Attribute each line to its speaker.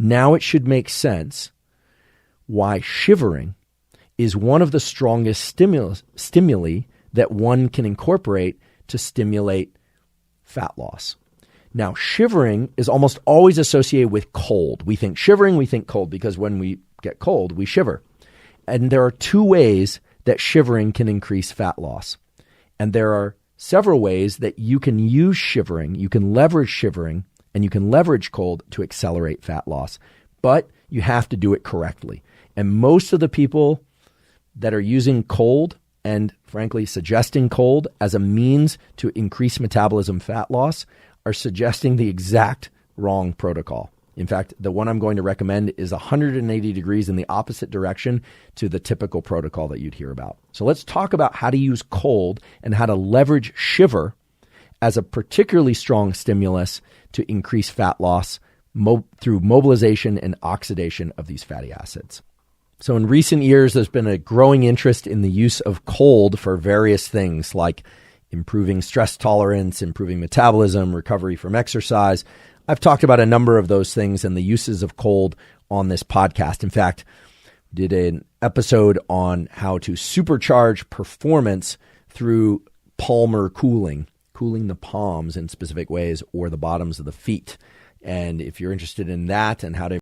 Speaker 1: Now it should make sense why shivering is one of the strongest stimuli that one can incorporate to stimulate fat loss. Now, shivering is almost always associated with cold. We think shivering, we think cold, because when we get cold, we shiver. And there are two ways that shivering can increase fat loss. And there are several ways that you can use shivering, you can leverage shivering, and you can leverage cold to accelerate fat loss. But you have to do it correctly. And most of the people that are using cold and, frankly, suggesting cold as a means to increase metabolism fat loss are suggesting the exact wrong protocol. In fact, the one I'm going to recommend is 180 degrees in the opposite direction to the typical protocol that you'd hear about. So let's talk about how to use cold and how to leverage shiver as a particularly strong stimulus to increase fat loss through mobilization and oxidation of these fatty acids. So in recent years, there's been a growing interest in the use of cold for various things like improving stress tolerance, improving metabolism, recovery from exercise. I've talked about a number of those things and the uses of cold on this podcast. In fact, did an episode on how to supercharge performance through palmar cooling the palms in specific ways or the bottoms of the feet. And if you're interested in that and how to